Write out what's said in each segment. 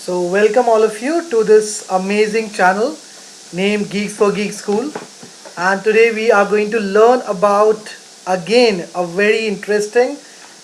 So welcome all of you to this amazing channel named Geeks for Geek School, and today we are going to learn about again a very interesting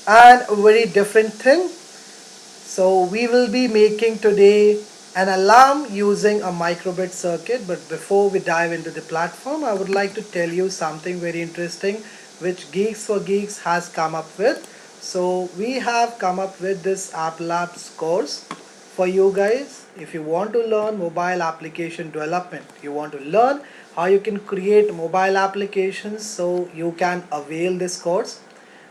and a very different thing. So we will be making today an alarm using a microbit circuit, but before we dive into the platform, I would like to tell you something very interesting which Geeks for Geeks has come up with. So we have come up with this App Labs course for you guys. If you want to learn mobile application development, you want to learn how you can create mobile applications, so you can avail this course.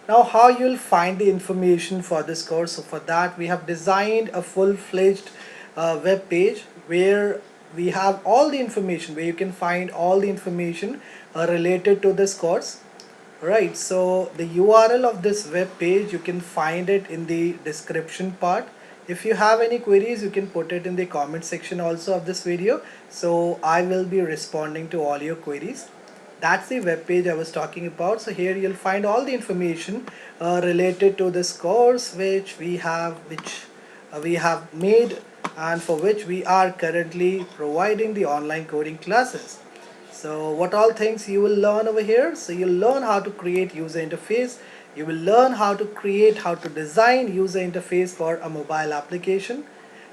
Now, how you'll find the information for this course? So for that we have designed a full-fledged web page where we have all the information, where you can find all the information related to this course. Right, so the URL of this web page, you can find it in the description part. If you have any queries, you can put it in the comment section also of this video, so I will be responding to all your queries. That's the web page I was talking about. So here you'll find all the information related to this course which we have made, and for which we are currently providing the online coding classes. So what all things you will learn over here? So you'll learn how to create user interface. You will learn how to design user interface for a mobile application.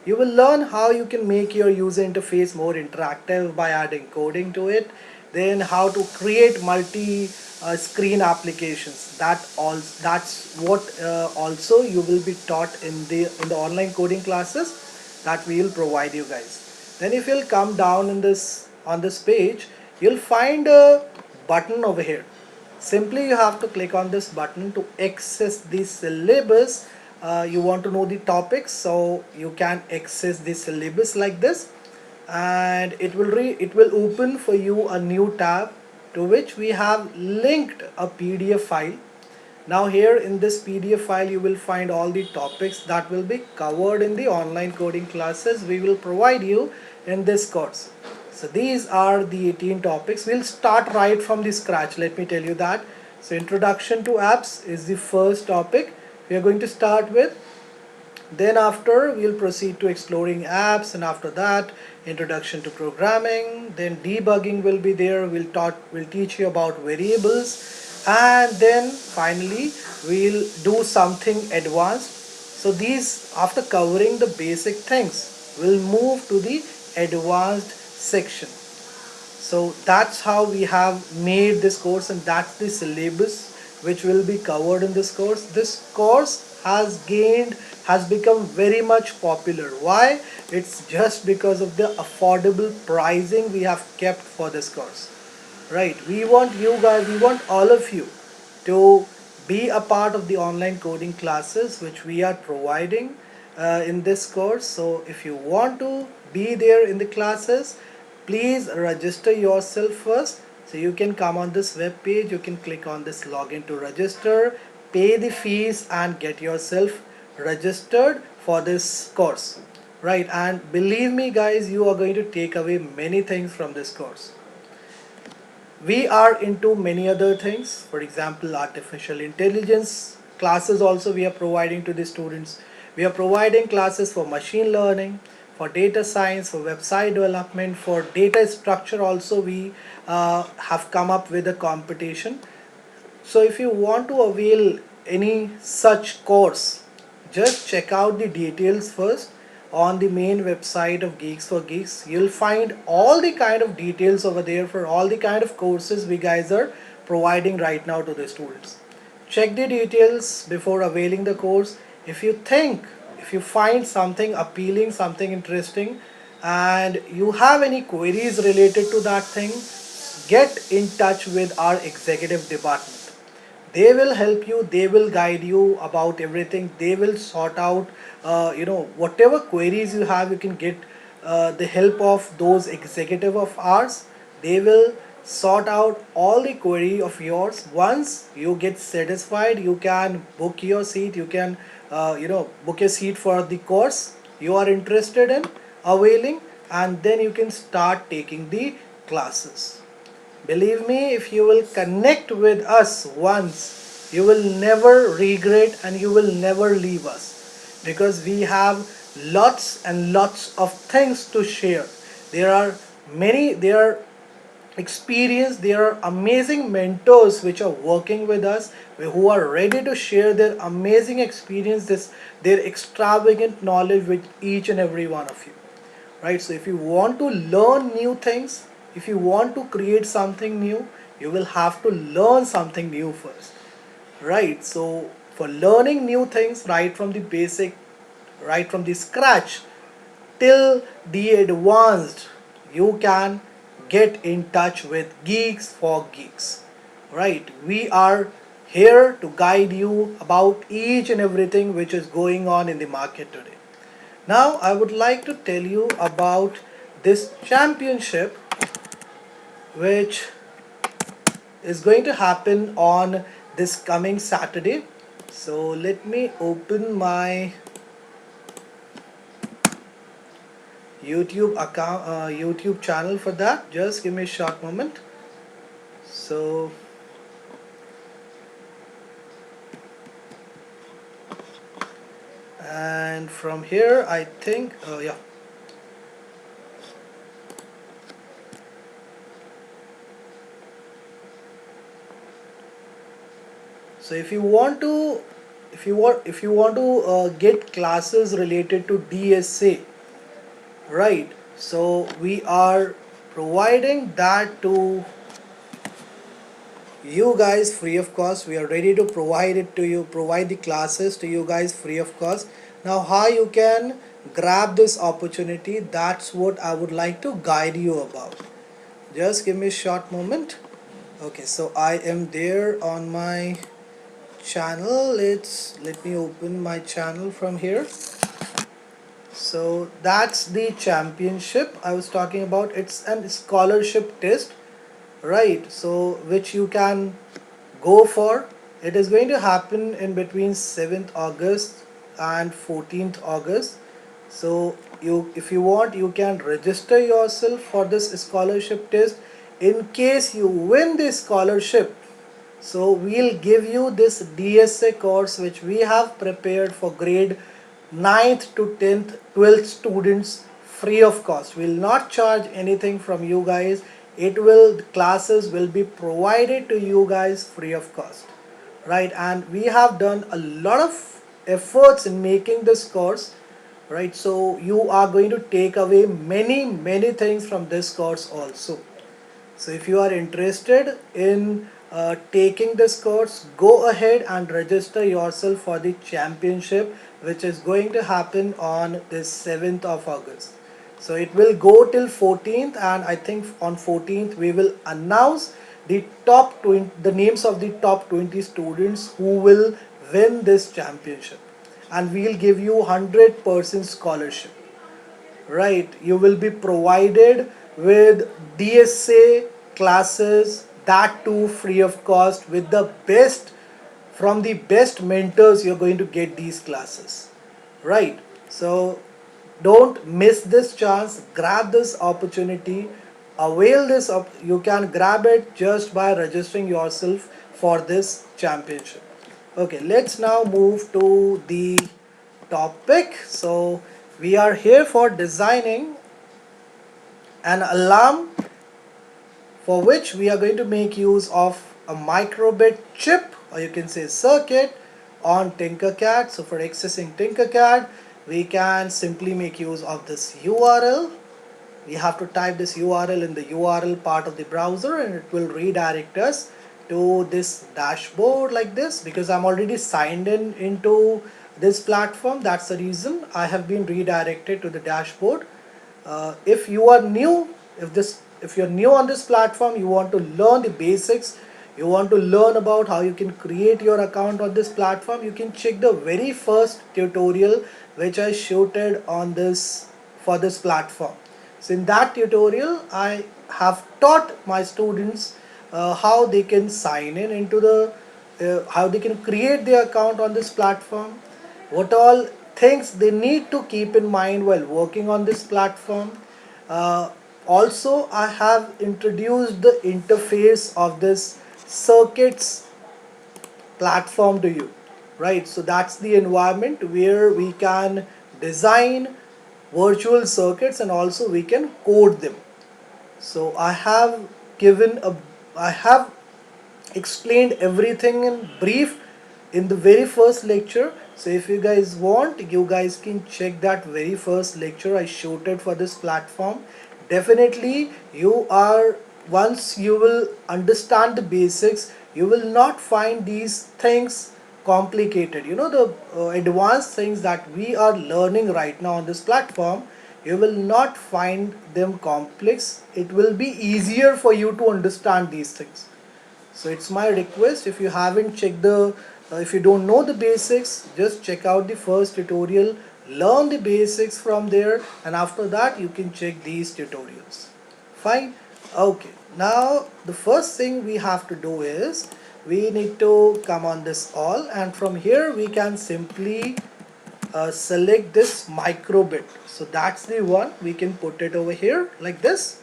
You will learn how you can make your user interface more interactive by adding coding to it. Then how to create multi screen applications. That's what also you will be taught in the online coding classes that we will provide you guys. Then if you'll come down in this on this page, you'll find a button over here. Simply you have to click on this button to access the syllabus. You want to know the topics, so you can access the syllabus like this, and it will open for you a new tab to which we have linked a PDF file. Now here in this PDF file you will find all the topics that will be covered in the online coding classes we will provide you in this course. So these are the 18 topics. We'll start right from the scratch, let me tell you that. So introduction to apps is the first topic we are going to start with. Then after we'll proceed to exploring apps, and after that introduction to programming. Then debugging will be there. We'll teach you about variables, and then finally we'll do something advanced. So these, after covering the basic things, we'll move to the advanced section. So that's how we have made this course, and that's the syllabus which will be covered in this course. This course has become very much popular. Why? It's just because of the affordable pricing we have kept for this course. Right, we want you guys, we want all of you to be a part of the online coding classes which we are providing in this course. So if you want to be there in the classes, please register yourself first. So you can come on this web page, you can click on this login to register, pay the fees and get yourself registered for this course. Right, and believe me guys, you are going to take away many things from this course. We are into many other things, for example artificial intelligence classes also we are providing to the students. We are providing classes for machine learning, for data science, for website development, for data structure also we have come up with a competition. So if you want to avail any such course, just check out the details first on the main website of Geeks for Geeks. You'll find all the kind of details over there for all the kind of courses we guys are providing right now to the students. Check the details before availing the course. If you find something appealing, something interesting, and you have any queries related to that thing, get in touch with our executive department. They will help you, they will guide you about everything. They will sort out whatever queries you have. You can get the help of those executive of ours. They will sort out all the query of yours. Once you get satisfied, you can book your seat. You can book a seat for the course you are interested in availing, and then you can start taking the classes. Believe me, if you will connect with us once, you will never regret and you will never leave us, because we have lots and lots of things to share. There are many, there are experienced, there are amazing mentors which are working with us, who are ready to share their amazing experiences, their extravagant knowledge with each and every one of you. Right? So if you want to learn new things, if you want to create something new, you will have to learn something new first. Right? So for learning new things right from the basic, right from the scratch till the advanced, you can get in touch with Geeks for Geeks. Right? We are here to guide you about each and everything which is going on in the market today. Now I would like to tell you about this championship which is going to happen on this coming Saturday. So let me open my YouTube account, YouTube channel for that. Just give me a short moment. So and from here I think, yeah. So if you want to get classes related to DSA, right? So we are providing that to you guys free of cost. We are ready to provide it to you, provide the classes to you guys free of cost. Now how you can grab this opportunity, that's what I would like to guide you about. Just give me a short moment. Okay, so I am there on my channel. Let me open my channel from here. So that's the championship I was talking about. It's a scholarship test, right? So which you can go for. It is going to happen in between 7th August and 14th August. So you, if you want, you can register yourself for this scholarship test. In case you win this scholarship, so we'll give you this DSA course which we have prepared for grade 9th to 10th, 12th students free of cost. We'll not charge anything from you guys. It will, the classes will be provided to you guys free of cost. Right? And we have done a lot of efforts in making this course. Right? So you are going to take away many things from this course also. So if you are interested in taking this course, go ahead and register yourself for the championship which is going to happen on this 7th of August. So it will go till 14th, and I think on 14th we will announce the top 20, the names of the top 20 students who will win this championship, and we'll give you 100% scholarship. Right, you will be provided with DSA classes, that too free of cost, with the best, from the best mentors. You're going to get these classes, right? So don't miss this chance, grab this opportunity, avail this up. You can grab it just by registering yourself for this championship. Okay, let's now move to the topic. So we are here for designing an alarm, for which we are going to make use of a microbit chip, or you can say circuit, on Tinkercad. So for accessing Tinkercad, we can simply make use of this URL. We have to type this URL in the URL part of the browser, and it will redirect us to this dashboard like this. Because I'm already signed in into this platform, that's the reason I have been redirected to the dashboard. If you are new, if you're new on this platform, you want to learn the basics, you want to learn about how you can create your account on this platform, you can check the very first tutorial which I shooted on this, for this platform. So in that tutorial I have taught my students how they can sign in into the how they can create their account on this platform, what all things they need to keep in mind while working on this platform. Uh, Also, I have introduced the interface of this circuits platform to you, right? So that's the environment where we can design virtual circuits and also we can code them. So I have explained everything in brief in the very first lecture. So if you guys want, you guys can check that very first lecture I showed it for this platform. Definitely you are, once you will understand the basics, you will not find these things complicated. You know, the advanced things that we are learning right now on this platform, you will not find them complex. It will be easier for you to understand these things. So it's my request, if you haven't checked if you don't know the basics, just check out the first tutorial, learn the basics from there, and after that you can check these tutorials. Fine. Okay, now the first thing we have to do is we need to come on this all, and from here we can simply select this microbit. So that's the one, we can put it over here like this.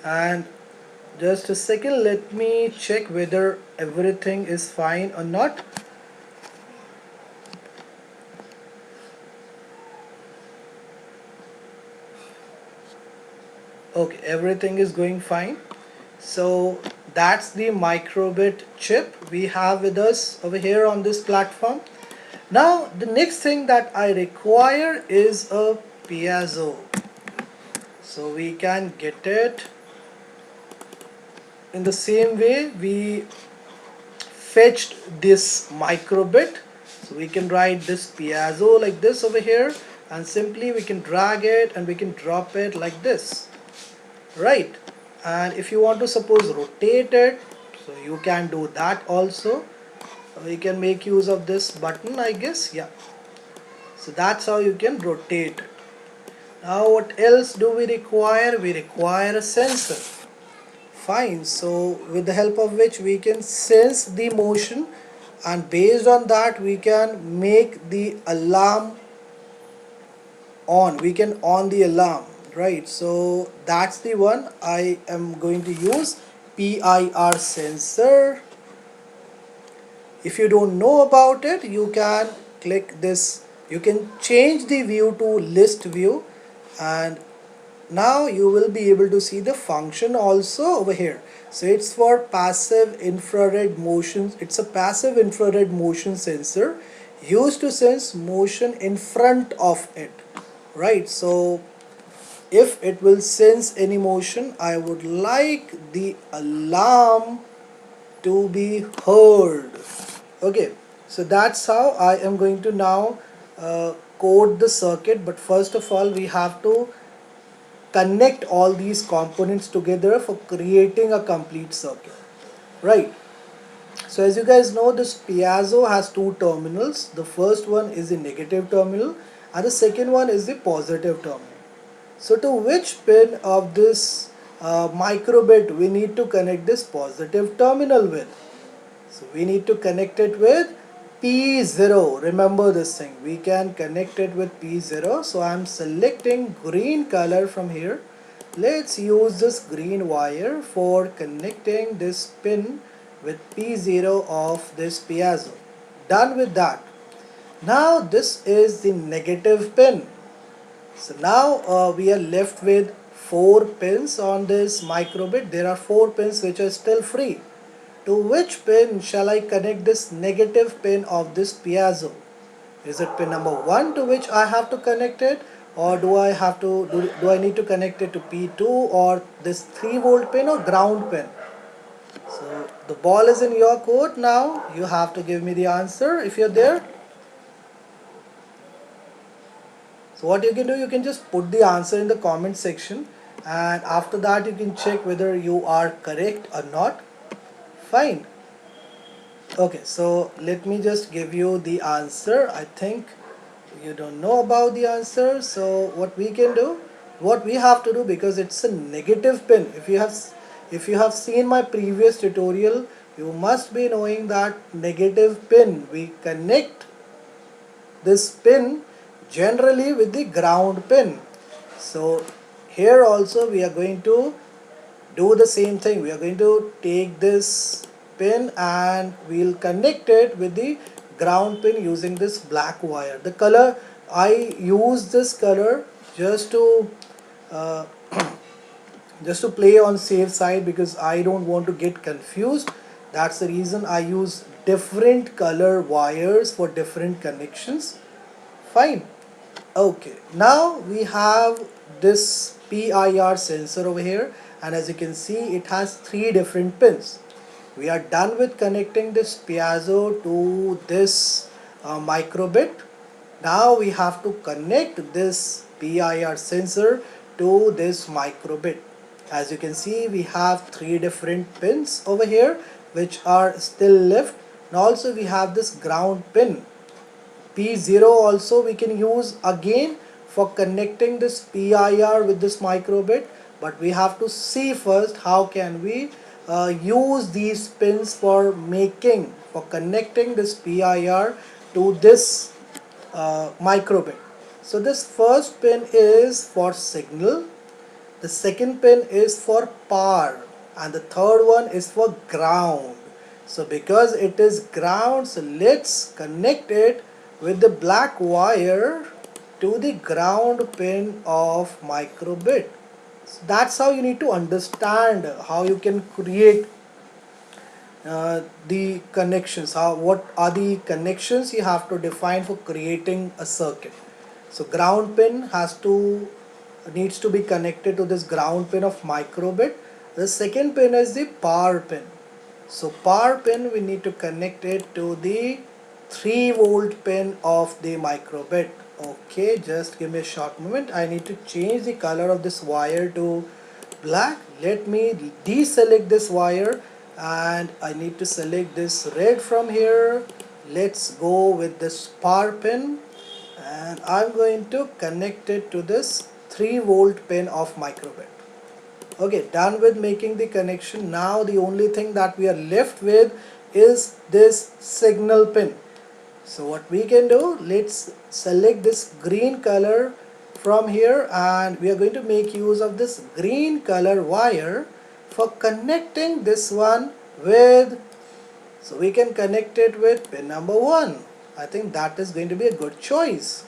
And just a second, let me check whether everything is fine or not. Okay, everything is going fine. So that's the microbit chip we have with us over here on this platform. Now the next thing that I require is a piezo. So we can get it in the same way we fetched this microbit. So we can write this piezo like this over here, and simply we can drag it and we can drop it like this, right? And if you want to suppose rotate it, so you can do that also. We can make use of this button, I guess. Yeah, so that's how you can rotate it. Now what else do we require? We require a sensor. Fine, so with the help of which we can sense the motion, and based on that we can make the alarm on, we can on the alarm, right? So that's the one I am going to use, PIR sensor. If you don't know about it, you can click this, you can change the view to list view, and now you will be able to see the function also over here. So it's for passive infrared motion, it's a passive infrared motion sensor used to sense motion in front of it, right? So if it will sense any motion, I would like the alarm to be heard. Okay, so that's how I am going to now code the circuit. But first of all, we have to connect all these components together for creating a complete circuit, right? So as you guys know, this piezo has two terminals. The first one is the negative terminal and the second one is the positive terminal. So to which pin of this microbit we need to connect this positive terminal with? So we need to connect it with P0. Remember this thing, we can connect it with P0. So I'm selecting green color from here. Let's use this green wire for connecting this pin with P0 of this piezo. Done with that. Now this is the negative pin. So now we are left with 4 pins on this microbit. There are 4 pins which are still free. To which pin shall I connect this negative pin of this piezo? Is it pin number 1 to which I have to connect it, or do I need to connect it to P2 or this 3-volt pin or ground pin? So the ball is in your court now. You have to give me the answer if you're there. So what you can do, you can just put the answer in the comment section, and after that you can check whether you are correct or not. Fine. Okay, so let me just give you the answer. I think you don't know about the answer. So what we can do, what we have to do, because it's a negative pin. If you have seen my previous tutorial, you must be knowing that negative pin, we connect this pin generally with the ground pin. So here also we are going to do the same thing. We are going to take this pin and we'll connect it with the ground pin using this black wire. The color, I use this color just to uh, just to play on safe side because I don't want to get confused. That's the reason I use different color wires for different connections. Fine. Okay, now we have this PIR sensor over here, and as you can see it has three different pins. We are done with connecting this piezo to this microbit. Now we have to connect this PIR sensor to this microbit. As you can see, we have three different pins over here which are still left, and also we have this ground pin. P0 also we can use again for connecting this PIR with this microbit, but we have to see first how can we use these pins for connecting this PIR to this microbit. So this first pin is for signal, the second pin is for power, and the third one is for ground. So because it is ground, so let's connect it with the black wire to the ground pin of microbit. So that's how you need to understand how you can create the connections. What are the connections you have to define for creating a circuit. So ground pin needs to be connected to this ground pin of microbit. The second pin is the power pin. So power pin, we need to connect it to the 3-volt pin of the microbit. Okay, just give me a short moment. I need to change the color of this wire to black. Let me deselect this wire and I need to select this red from here. Let's go with this power pin and I'm going to connect it to this 3-volt pin of microbit. Okay, done with making the connection. Now the only thing that we are left with is this signal pin. So what we can do, let's select this green color from here and we are going to make use of this green color wire for connecting this one with, so we can connect it with pin number 1. I think that is going to be a good choice,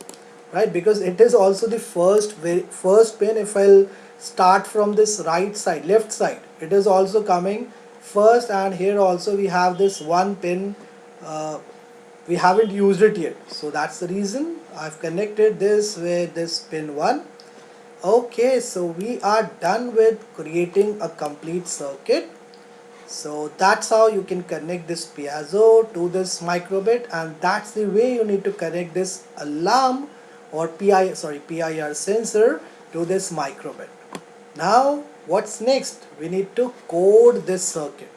right? Because it is also the first pin. If I'll start from this right side, left side, it is also coming first, and here also we have this one pin. We haven't used it yet, so that's the reason I've connected this with this pin 1. Okay, so we are done with creating a complete circuit. So that's how you can connect this piezo to this microbit, and that's the way you need to connect this alarm or PIR sensor to this microbit. Now what's next? We need to code this circuit.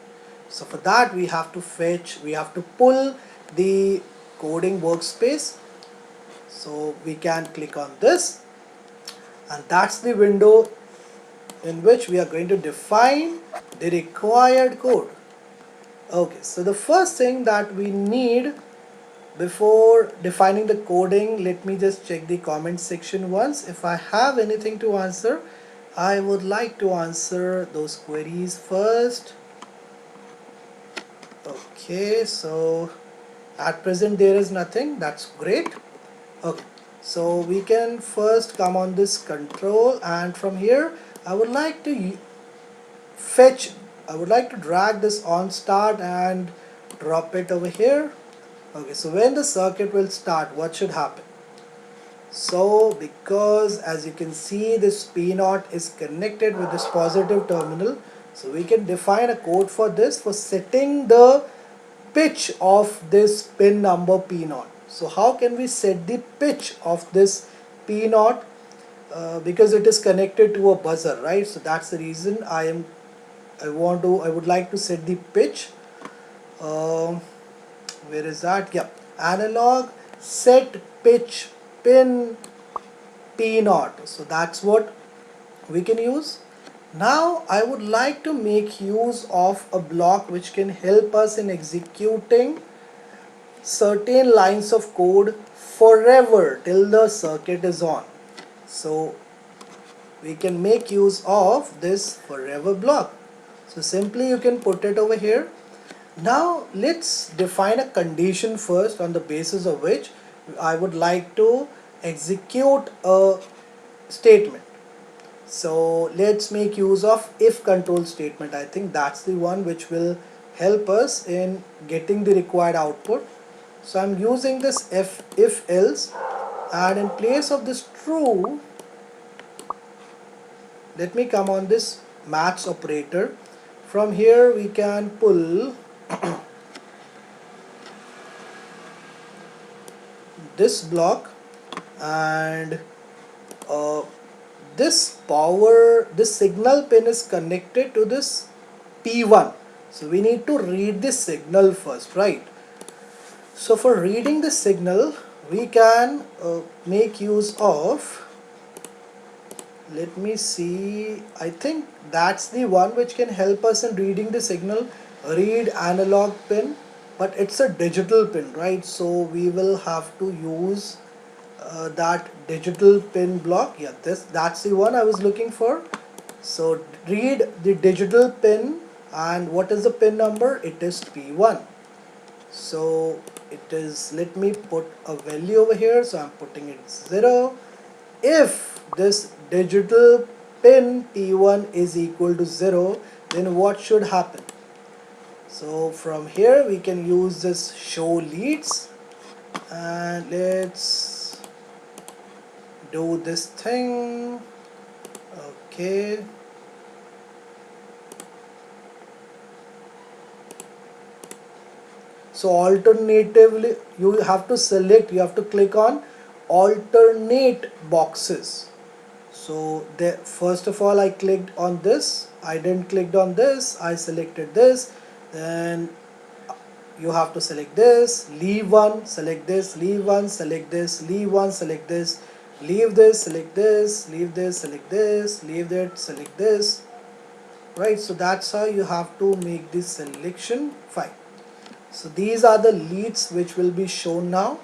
So for that we have to pull the coding workspace. So we can click on this, and that's the window in which we are going to define the required code. Okay, so the first thing that we need before defining the coding, let me just check the comment section once. If I have anything to answer, I would like to answer those queries first. Okay, so at present there is nothing. That's great. Okay, so we can first come on this control, and from here I would like to drag this on start and drop it over here. Okay, so when the circuit will start, what should happen? So because as you can see, this P0 is connected with this positive terminal, so we can define a code for this, for setting the pitch of this pin number P0. So how can we set the pitch of this P0? Because it is connected to a buzzer, right? So that's the reason I would like to set the pitch. Where is that? Yeah, analog set pitch pin P0. So that's what we can use. Now I would like to make use of a block which can help us in executing certain lines of code forever till the circuit is on. So we can make use of this forever block. So simply you can put it over here. Now let's define a condition first on the basis of which I would like to execute a statement. So let's make use of if control statement. I think that's the one which will help us in getting the required output. So I'm using this if else, and in place of this true, let me come on this match operator. From here we can pull this block, and uh, this signal pin is connected to this P1. So we need to read this signal first, right? So for reading the signal, we can make use of, let me see, I think that's the one which can help us in reading the signal, read analog pin, but it's a digital pin, right? So we will have to use that digital pin block. Yeah, that's the one I was looking for. So read the digital pin, and what is the pin number? It is P1. So it is, let me put a value over here, so I'm putting it 0. If this digital pin P1 is equal to 0, then what should happen? So from here we can use this show leads, and let's do this thing. Okay, so alternatively you have to select, you have to click on alternate boxes. So there, first of all I clicked on this, I didn't click on this, I selected this, then you have to select this, leave one, select this, leave one, select this, leave one, select this, leave this, select this, leave this, select this, leave that, select this, right? So that's how you have to make this selection. Fine. So these are the leads which will be shown now.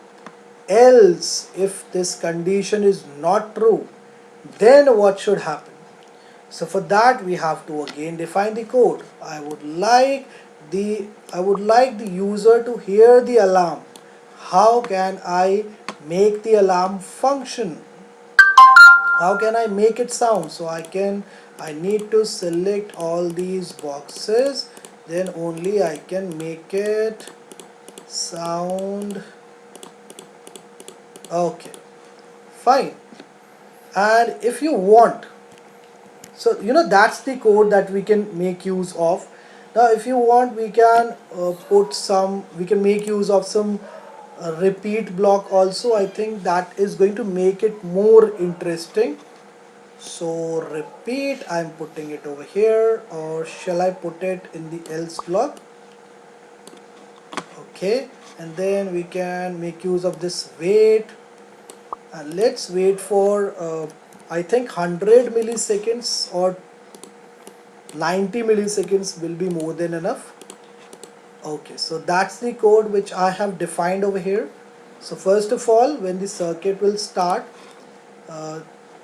Else, if this condition is not true, then what should happen? So for that we have to again define the code. I would like the user to hear the alarm. How can I make the alarm function? How can I make it sound? So I need to select all these boxes, then only I can make it sound. Okay, fine. And if you want, so that's the code that we can make use of. Now if you want, we can we can make use of some repeat block also. I think that is going to make it more interesting. So repeat, I'm putting it over here, or shall I put it in the else block? Okay, and then we can make use of this wait, and let's wait for I think 100 milliseconds or 90 milliseconds will be more than enough. Okay, so that's the code which I have defined over here. So first of all, when the circuit will start, uh,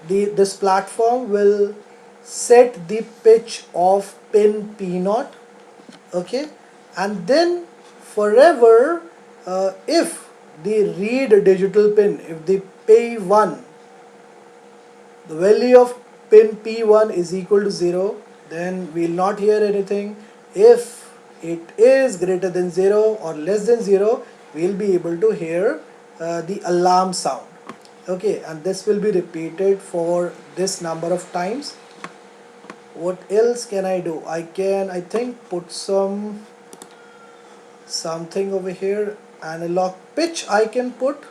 this platform will set the pitch of pin P0. Okay, and then forever, if the read digital pin, if the P1, the value of pin P1 is equal to 0, then we will not hear anything. If it is greater than 0 or less than 0, we will be able to hear the alarm sound. Okay, and this will be repeated for this number of times. What else can I do? I can, I think, put something over here. Analog pitch I can put,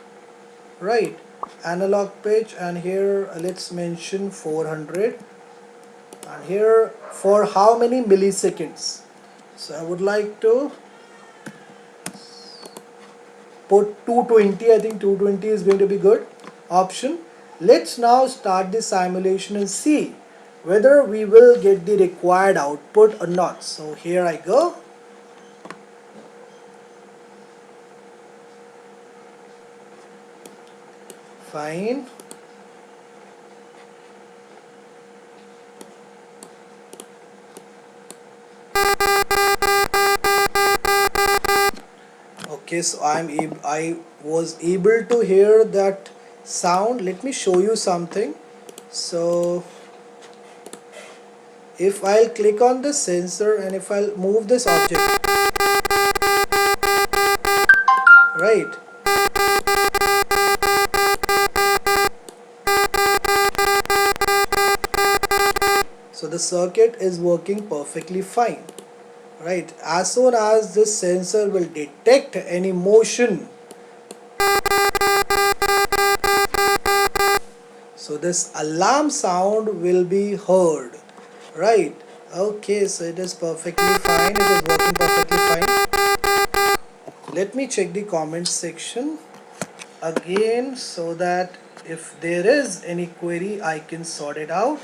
right? Analog pitch, and here let's mention 400, and here for how many milliseconds. So I would like to put 220. I think 220 is going to be good option. Let's now start the simulation and see whether we will get the required output or not. So here I go. Fine. Okay, so I was able to hear that sound. Let me show you something. So if I'll click on the sensor and if I'll move this object, right? So the circuit is working perfectly fine, right? As soon as this sensor will detect any motion, so this alarm sound will be heard, right? Okay, so it is perfectly fine. It is working perfectly fine. Let me check the comment section again so that if there is any query I can sort it out.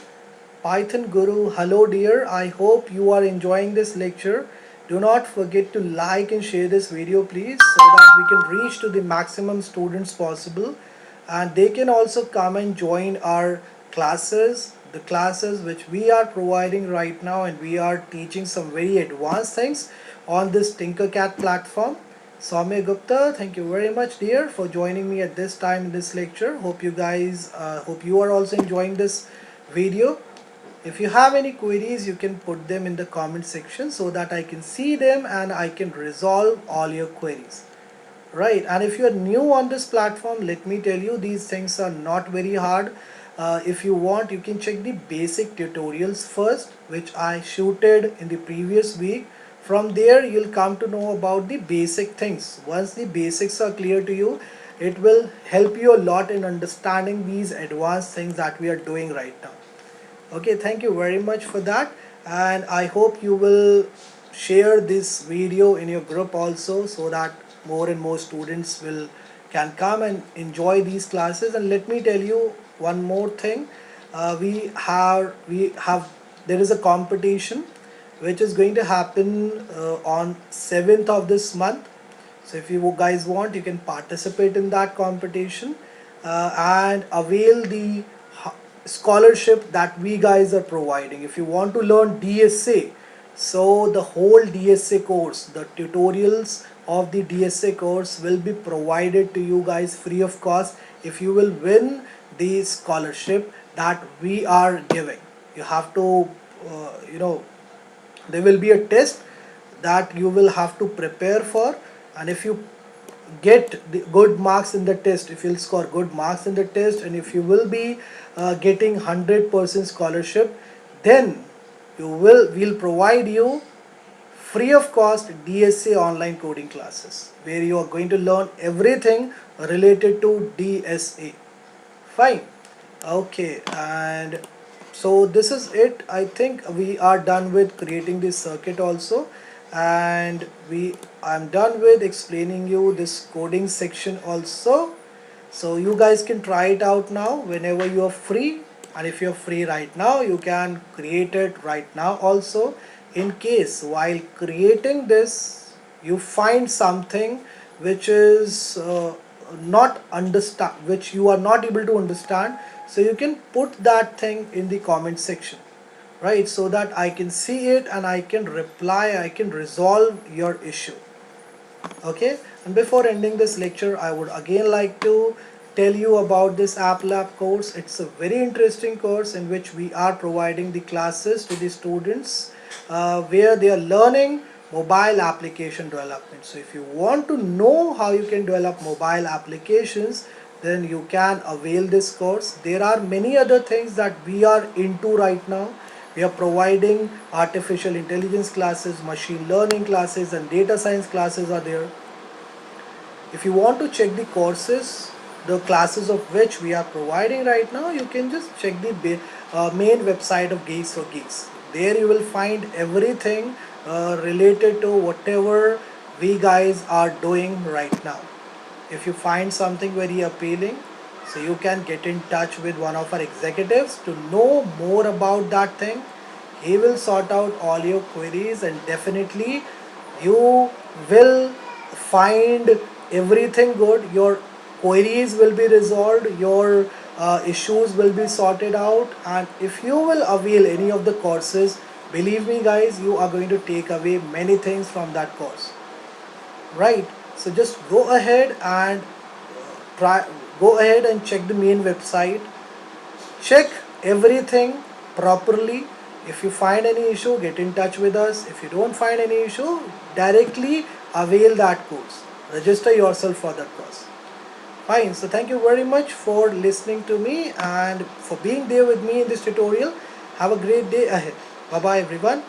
Python Guru, hello dear, I hope you are enjoying this lecture. Do not forget to like and share this video please, so that we can reach to the maximum students possible, and they can also come and join our classes, the classes which we are providing right now, and we are teaching some very advanced things on this Tinkercad platform. Soumya Gupta, thank you very much dear for joining me at this time in this lecture. Hope you are also enjoying this video. If you have any queries, you can put them in the comment section so that I can see them and I can resolve all your queries. Right, and if you are new on this platform, let me tell you, these things are not very hard. If you want, you can check the basic tutorials first, which I shooted in the previous week. From there, you'll come to know about the basic things. Once the basics are clear to you, it will help you a lot in understanding these advanced things that we are doing right now. Okay, thank you very much for that, and I hope you will share this video in your group also, so that more and more students will can come and enjoy these classes. And let me tell you one more thing. We have there is a competition which is going to happen on 7th of this month. So if you guys want, you can participate in that competition and avail the scholarship that we guys are providing. If you want to learn DSA, so the whole DSA course, the tutorials of the DSA course will be provided to you guys free of cost if you will win the scholarship that we are giving. You have to, there will be a test that you will have to prepare for, and if you get the good marks in the test, if you'll score good marks in the test, and if you will be getting 100% scholarship, then we'll provide you free of cost DSA online coding classes, where you are going to learn everything related to DSA. Fine. Okay, and so this is it. I think we are done with creating this circuit also, and I'm done with explaining you this coding section also. So you guys can try it out now whenever you are free, and if you're free right now, you can create it right now also. In case while creating this you find something which is not understand, which you are not able to understand, so you can put that thing in the comment section, right, so that I can see it and I can reply, I can resolve your issue. Okay, and before ending this lecture, I would again like to tell you about this App Lab course. It's a very interesting course in which we are providing the classes to the students where they are learning mobile application development. So if you want to know how you can develop mobile applications, then you can avail this course. There are many other things that we are into right now. We are providing artificial intelligence classes, machine learning classes, and data science classes are there. If you want to check the courses, the classes of which we are providing right now, you can just check the main website of Geeks for Geeks. There you will find everything related to whatever we guys are doing right now. If you find something very appealing, so you can get in touch with one of our executives to know more about that thing. He will sort out all your queries, and definitely you will find everything good. Your queries will be resolved, your issues will be sorted out, and if you will avail any of the courses, believe me guys, you are going to take away many things from that course, right? So just try go ahead and check the main website. Check everything properly. If you find any issue, get in touch with us. If you don't find any issue, directly avail that course. Register yourself for that course. Fine. So thank you very much for listening to me and for being there with me in this tutorial. Have a great day ahead. Bye bye everyone.